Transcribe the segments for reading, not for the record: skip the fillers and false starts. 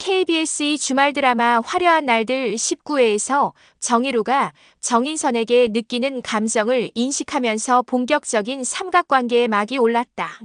KBS 주말 드라마 화려한 날들 19회에서 정희루가 정인선에게 느끼는 감정을 인식하면서 본격적인 삼각관계에 막이 올랐다.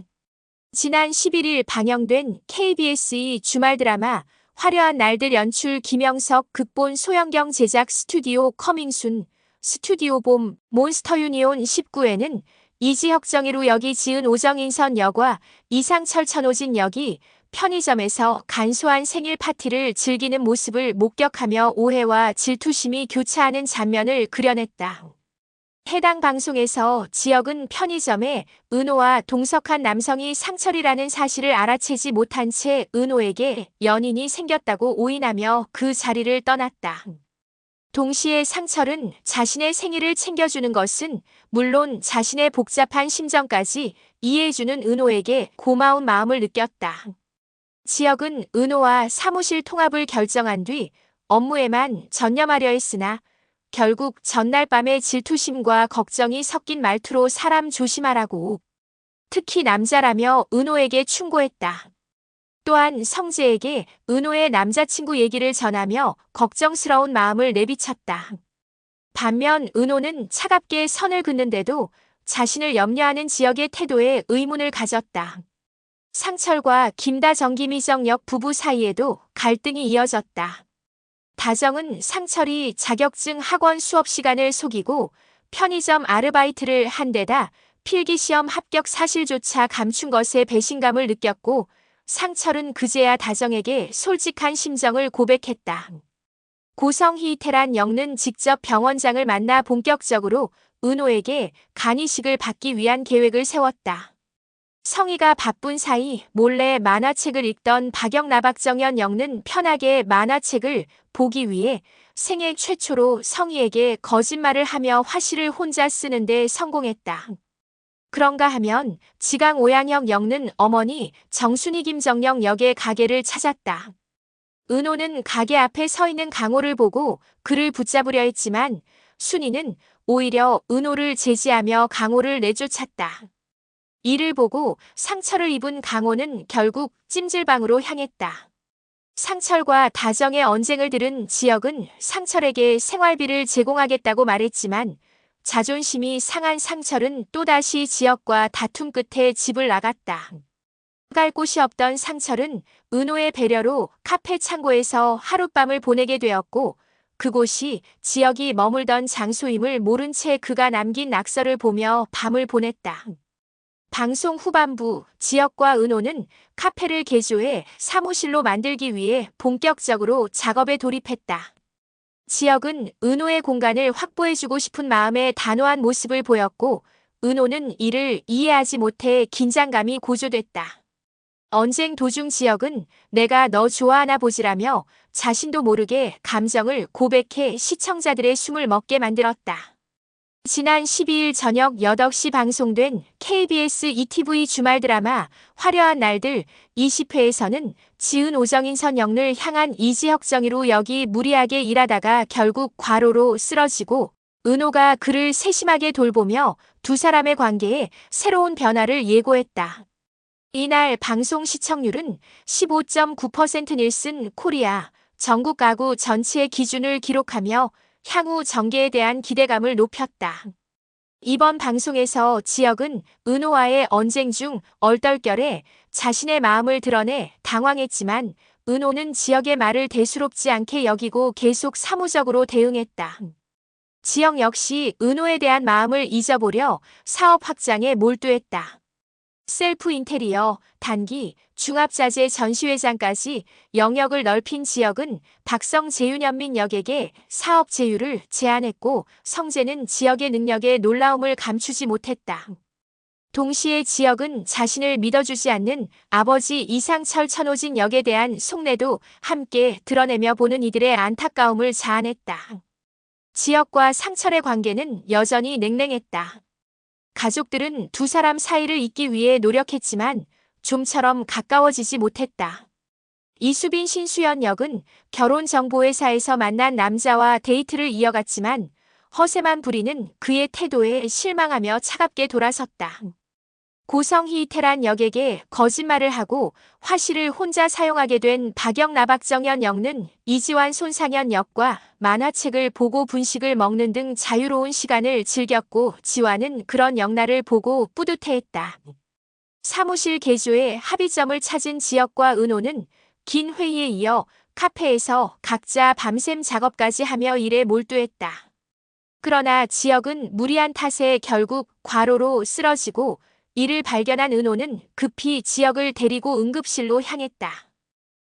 지난 11일 방영된 KBS 주말 드라마 화려한 날들 연출 김영석 극본 소영경 제작 스튜디오 커밍순 스튜디오 봄 몬스터 유니온 19회는 이지혁 정희루 역이 지은 오정인선 역과 이상철 천호진 역이 편의점에서 간소한 생일 파티를 즐기는 모습을 목격하며 오해와 질투심이 교차하는 장면을 그려냈다. 해당 방송에서 지혁은 편의점에 은호와 동석한 남성이 상철이라는 사실을 알아채지 못한 채 은호에게 연인이 생겼다고 오인하며 그 자리를 떠났다. 동시에 상철은 자신의 생일을 챙겨주는 것은 물론 자신의 복잡한 심정까지 이해해주는 은호에게 고마운 마음을 느꼈다. 지혁은 은호와 사무실 통합을 결정한 뒤 업무에만 전념하려 했으나 결국 전날 밤에 질투심과 걱정이 섞인 말투로 사람 조심하라고, 특히 남자라며 은호에게 충고했다. 또한 성재에게 은호의 남자친구 얘기를 전하며 걱정스러운 마음을 내비쳤다. 반면 은호는 차갑게 선을 긋는데도 자신을 염려하는 지혁의 태도에 의문을 가졌다. 상철과 김다정 김희정 역 부부 사이에도 갈등이 이어졌다. 다정은 상철이 자격증 학원 수업 시간을 속이고 편의점 아르바이트를 한 데다 필기시험 합격 사실조차 감춘 것에 배신감을 느꼈고 상철은 그제야 다정에게 솔직한 심정을 고백했다. 고성희 테란 역는 직접 병원장을 만나 본격적으로 은호에게 간이식을 받기 위한 계획을 세웠다. 성희가 바쁜 사이 몰래 만화책을 읽던 박영나박정현 역는 편하게 만화책을 보기 위해 생애 최초로 성희에게 거짓말을 하며 화실을 혼자 쓰는데 성공했다. 그런가 하면 지강 오양혁 역는 어머니 정순희 김정영 역의 가게를 찾았다. 은호는 가게 앞에 서 있는 강호를 보고 그를 붙잡으려 했지만 순희는 오히려 은호를 제지하며 강호를 내쫓았다. 이를 보고 상철을 입은 강호는 결국 찜질방으로 향했다. 상철과 다정의 언쟁을 들은 지혁은 상철에게 생활비를 제공하겠다고 말했지만 자존심이 상한 상철은 또다시 지혁과 다툼 끝에 집을 나갔다. 갈 곳이 없던 상철은 은호의 배려로 카페 창고에서 하룻밤을 보내게 되었고 그곳이 지혁이 머물던 장소임을 모른 채 그가 남긴 낙서를 보며 밤을 보냈다. 방송 후반부 지혁과 은호는 카페를 개조해 사무실로 만들기 위해 본격적으로 작업에 돌입했다. 지혁은 은호의 공간을 확보해주고 싶은 마음에 단호한 모습을 보였고 은호는 이를 이해하지 못해 긴장감이 고조됐다. 언쟁 도중 지혁은 내가 너 좋아하나 보지라며 자신도 모르게 감정을 고백해 시청자들의 숨을 멎게 만들었다. 지난 12일 저녁 8시 방송된 KBS ETV 주말 드라마 화려한 날들 20회에서는 지은 오정인선 역을 향한 이지혁 정희루 역이 무리하게 일하다가 결국 과로로 쓰러지고 은호가 그를 세심하게 돌보며 두 사람의 관계에 새로운 변화를 예고했다. 이날 방송 시청률은 15.9% 닐슨 코리아 전국 가구 전체의 기준을 기록하며 향후 전개에 대한 기대감을 높였다. 이번 방송에서 지혁은 은호와의 언쟁 중 얼떨결에 자신의 마음을 드러내 당황했지만 은호는 지혁의 말을 대수롭지 않게 여기고 계속 사무적으로 대응했다. 지혁 역시 은호에 대한 마음을 잊어보려 사업 확장에 몰두했다. 셀프 인테리어, 단기, 중압자재 전시회장까지 영역을 넓힌 지혁은 박성 재윤현민 역에게 사업 제휴를 제안했고 성재는 지혁의 능력에 놀라움을 감추지 못했다. 동시에 지혁은 자신을 믿어주지 않는 아버지 이상철 천호진 역에 대한 속내도 함께 드러내며 보는 이들의 안타까움을 자아냈다. 지혁과 상철의 관계는 여전히 냉랭했다. 가족들은 두 사람 사이를 잇기 위해 노력했지만 좀처럼 가까워지지 못했다. 이수빈 신수연 역은 결혼정보회사에서 만난 남자와 데이트를 이어갔지만 허세만 부리는 그의 태도에 실망하며 차갑게 돌아섰다. 고성희 테란 역에게 거짓말을 하고 화실을 혼자 사용하게 된 박영나박정현 역은 이지환 손상현 역과 만화책을 보고 분식을 먹는 등 자유로운 시간을 즐겼고 지환은 그런 역나를 보고 뿌듯해했다. 사무실 개조에 합의점을 찾은 지역과 은호는 긴 회의에 이어 카페에서 각자 밤샘 작업까지 하며 일에 몰두했다. 그러나 지역은 무리한 탓에 결국 과로로 쓰러지고 이를 발견한 은호는 급히 지역을 데리고 응급실로 향했다.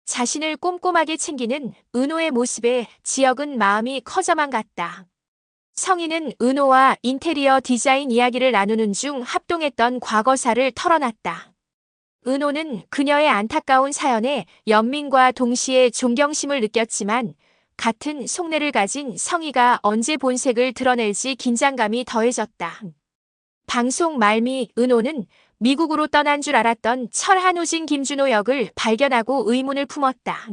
자신을 꼼꼼하게 챙기는 은호의 모습에 지역은 마음이 커져만 갔다. 성희는 은호와 인테리어 디자인 이야기를 나누는 중 합동했던 과거사를 털어놨다. 은호는 그녀의 안타까운 사연에 연민과 동시에 존경심을 느꼈지만 같은 속내를 가진 성희가 언제 본색을 드러낼지 긴장감이 더해졌다. 방송 말미 은호는 미국으로 떠난 줄 알았던 철한우진 김준호 역을 발견하고 의문을 품었다.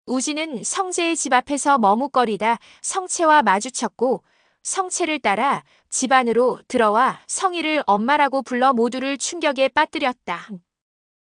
우진은 성재의 집 앞에서 머뭇거리다 성채와 마주쳤고 성채를 따라 집 안으로 들어와 성희를 엄마라고 불러 모두를 충격에 빠뜨렸다.